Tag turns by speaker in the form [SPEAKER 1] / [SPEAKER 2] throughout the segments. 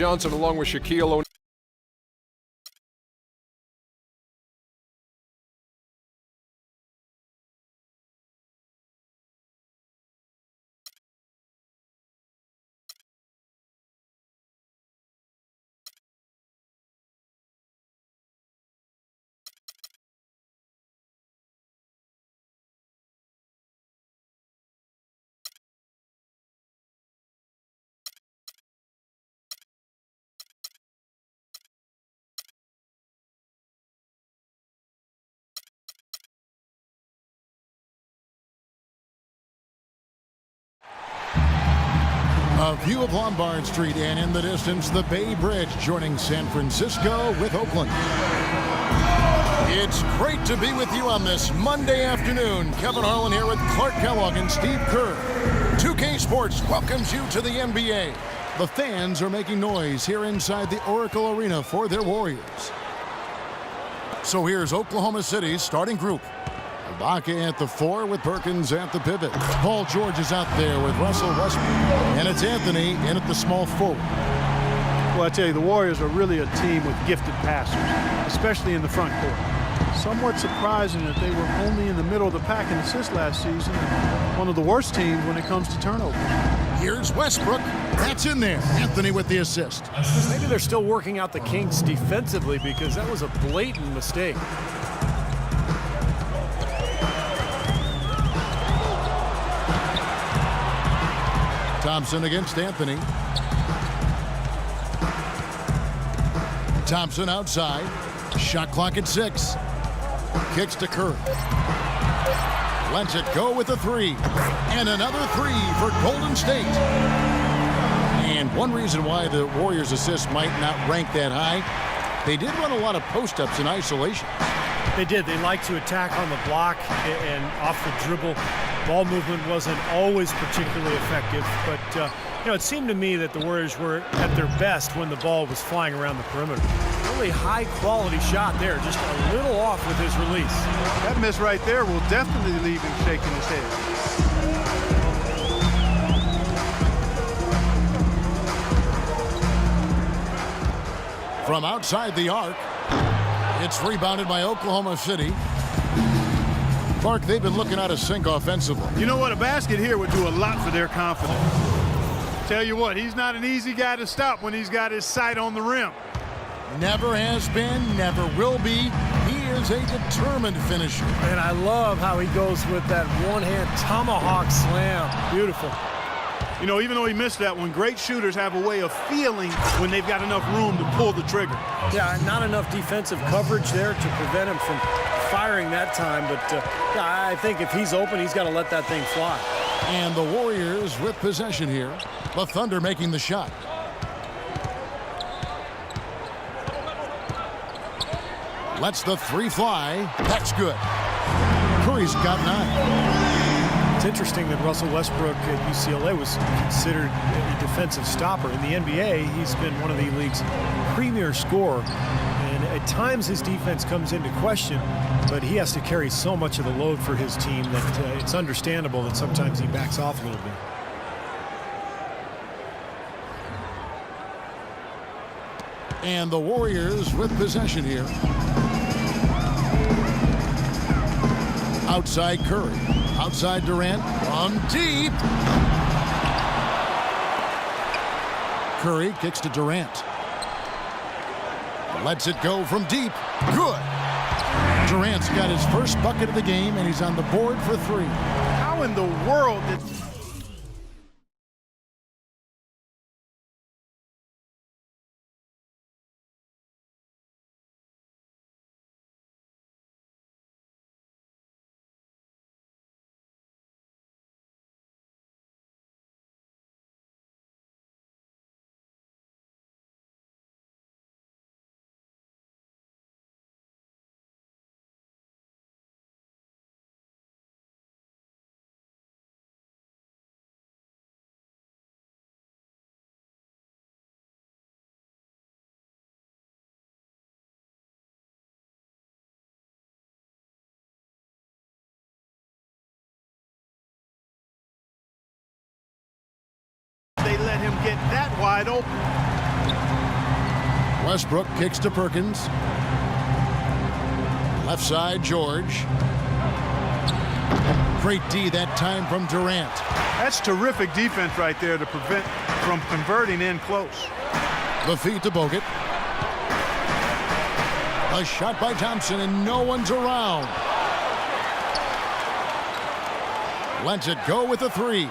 [SPEAKER 1] Johnson along with Shaquille O'Neal.
[SPEAKER 2] A view of Lombard Street, and in the distance, the Bay Bridge joining San Francisco with Oakland. It's great to be with you on this Monday afternoon. Kevin Harlan here with Clark Kellogg and Steve Kerr. 2K Sports welcomes you to the NBA. The fans are making noise here inside the Oracle Arena for their Warriors. So here's Oklahoma City's starting group. Ibaka at the 4 with Perkins at the pivot. Paul George is out there with Russell Westbrook. And it's Anthony in at the small forward.
[SPEAKER 3] Well, I tell you, the Warriors are really a team with gifted passers, especially in the front court. Somewhat surprising that they were only in the middle of the pack in assists last season, and one of the worst teams when it comes to turnovers.
[SPEAKER 2] Here's Westbrook. That's in there. Anthony with the assist.
[SPEAKER 4] Maybe they're still working out the kinks defensively because that was a blatant mistake.
[SPEAKER 2] Thompson against Anthony. Thompson outside. Shot clock at 6. Kicks to Curry. Lets it go with a 3. And another 3 for Golden State. And one reason why the Warriors' assists might not rank that high, they did run a lot of post-ups in isolation.
[SPEAKER 4] They did. They like to attack on the block and off the dribble. Ball movement wasn't always particularly effective, but it seemed to me that the Warriors were at their best when the ball was flying around the perimeter. Really high-quality shot there, just a little off with his release.
[SPEAKER 3] That miss right there will definitely leave him shaking his head.
[SPEAKER 2] From outside the arc, it's rebounded by Oklahoma City. Clark, they've been looking out of sync offensively.
[SPEAKER 3] You know what? A basket here would do a lot for their confidence. Tell you what, he's not an easy guy to stop when he's got his sight on the rim.
[SPEAKER 2] Never has been, never will be. He is a determined finisher.
[SPEAKER 4] And I love how he goes with that one-hand tomahawk slam. Beautiful.
[SPEAKER 3] You know, even though he missed that one, great shooters have a way of feeling when they've got enough room to pull the trigger.
[SPEAKER 4] Yeah, not enough defensive coverage there to prevent him from firing that time. But, yeah, I think if he's open, he's got to let that thing fly.
[SPEAKER 2] And the Warriors with possession here. The Thunder making the shot. Lets the 3 fly. That's good. Curry's got 9.
[SPEAKER 4] It's interesting that Russell Westbrook at UCLA was considered a defensive stopper. In the NBA, he's been one of the league's premier scorer. And at times his defense comes into question, but he has to carry so much of the load for his team that it's understandable that sometimes he backs off a little bit.
[SPEAKER 2] And the Warriors with possession here. Outside Curry. Outside Durant. From deep. Curry kicks to Durant. Lets it go from deep. Good. Durant's got his first bucket of the game, and he's on the board for 3.
[SPEAKER 3] How in the world did... They let him get that wide open.
[SPEAKER 2] Westbrook kicks to Perkins. Left side, George. Great D that time from Durant.
[SPEAKER 3] That's terrific defense right there to prevent from converting in close.
[SPEAKER 2] The feed to Bogut. A shot by Thompson, and no one's around. Lets it go with a three.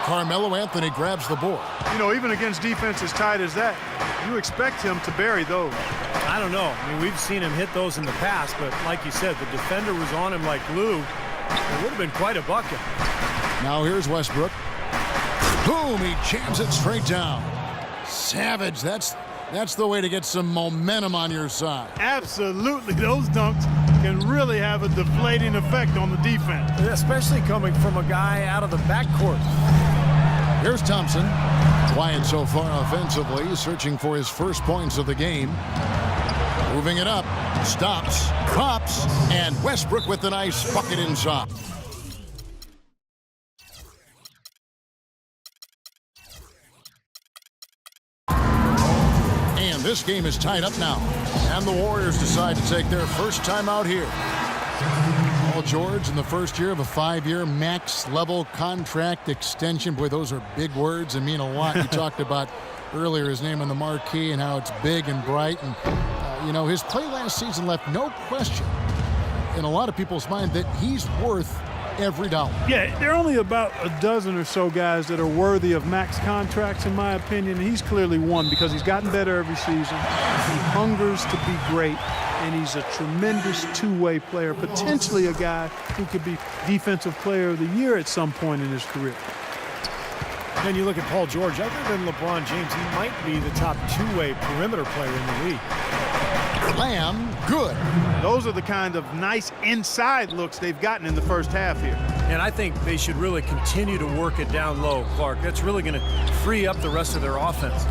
[SPEAKER 2] Carmelo Anthony grabs the board.
[SPEAKER 3] You know, even against defense as tight as that, you expect him to bury those.
[SPEAKER 4] I don't know. I mean, we've seen him hit those in the past, but like you said, the defender was on him like glue. It would have been quite a bucket.
[SPEAKER 2] Now here's Westbrook. Boom, he jams it straight down. Savage, that's the way to get some momentum on your side.
[SPEAKER 3] Absolutely, those dunks can really have a deflating effect on the defense.
[SPEAKER 4] Especially coming from a guy out of the backcourt.
[SPEAKER 2] Here's Thompson. Quiet so far offensively, searching for his first points of the game. Moving it up, stops, pops, and Westbrook with the nice bucket inside. And this game is tied up now. And the Warriors decide to take their first time out here. Paul George in the first year of a 5-year max level contract extension. Boy, those are big words and mean a lot. You talked about earlier his name on the marquee and how it's big and bright. And, you know, his play last season left no question in a lot of people's mind that he's worth every dollar.
[SPEAKER 3] Yeah, there are only about a dozen or so guys that are worthy of max contracts, in my opinion. He's clearly one because he's gotten better every season. He hungers to be great, and he's a tremendous two-way player, potentially a guy who could be Defensive Player of the Year at some point in his career.
[SPEAKER 4] Then you look at Paul George, other than LeBron James, he might be the top two-way perimeter player in the league.
[SPEAKER 2] Lamb, good.
[SPEAKER 3] Those are the kind of nice inside looks they've gotten in the first half here.
[SPEAKER 4] And I think they should really continue to work it down low, Clark. That's really going to free up the rest of their offense.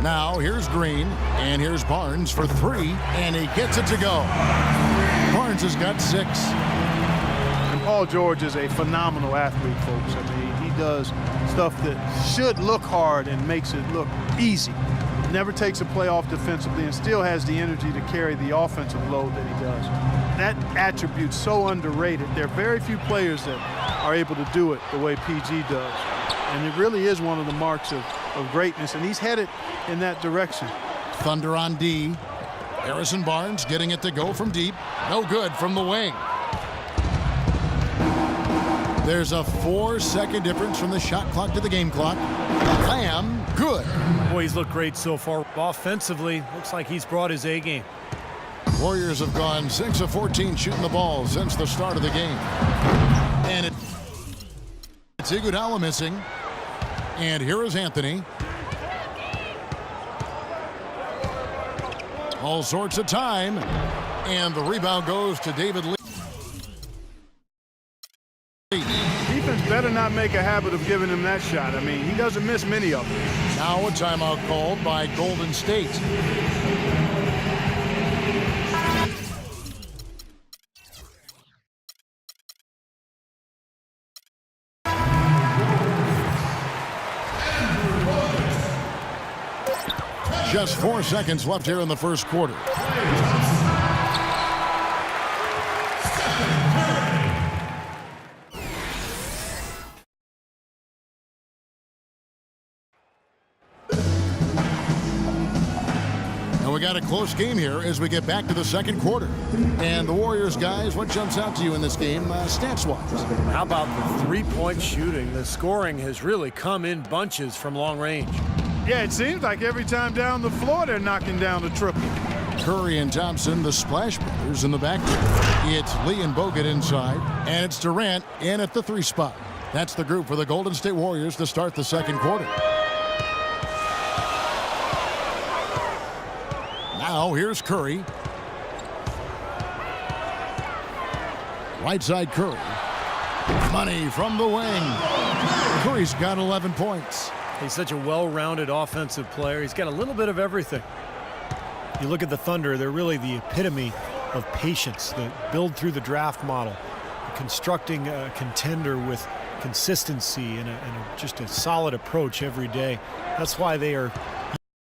[SPEAKER 2] Now here's Green, and here's Barnes for three, and he gets it to go. Barnes has got 6.
[SPEAKER 3] And Paul George is a phenomenal athlete, folks. I mean, he does stuff that should look hard and makes it look easy. Never takes a play off defensively and still has the energy to carry the offensive load that he does. That attribute's so underrated. There are very few players that are able to do it the way PG does. And it really is one of the marks of greatness, and he's headed in that direction.
[SPEAKER 2] Thunder on D. Harrison Barnes getting it to go from deep. No good from the wing. There's a 4-second difference from the shot clock to the game clock. Lamb, good.
[SPEAKER 4] Boy, he's looked great so far. Offensively, looks like he's brought his A game.
[SPEAKER 2] Warriors have gone 6 of 14 shooting the ball since the start of the game. And it's Iguodala missing. And here is Anthony. All sorts of time. And the rebound goes to David Lee.
[SPEAKER 3] Defense better not make a habit of giving him that shot. I mean, he doesn't miss many of them.
[SPEAKER 2] Now a timeout called by Golden State. Just 4 seconds left here in the first quarter. And we got a close game here as we get back to the second quarter. And the Warriors, guys, what jumps out to you in this game stats-wise?
[SPEAKER 4] How about the three-point shooting? The scoring has really come in bunches from long range.
[SPEAKER 3] Yeah, it seems like every time down the floor they're knocking down the triple.
[SPEAKER 2] Curry and Thompson, the Splash Brothers in the backcourt. It's Lee and Bogut inside, and it's Durant in at the 3 spot. That's the group for the Golden State Warriors to start the second quarter. Now here's Curry. Right side Curry. Money from the wing. Curry's got 11 points.
[SPEAKER 4] He's such a well-rounded offensive player. He's got a little bit of everything. You look at the Thunder, they're really the epitome of patience, the build through the draft model, constructing a contender with consistency and just a solid approach every day. That's why they are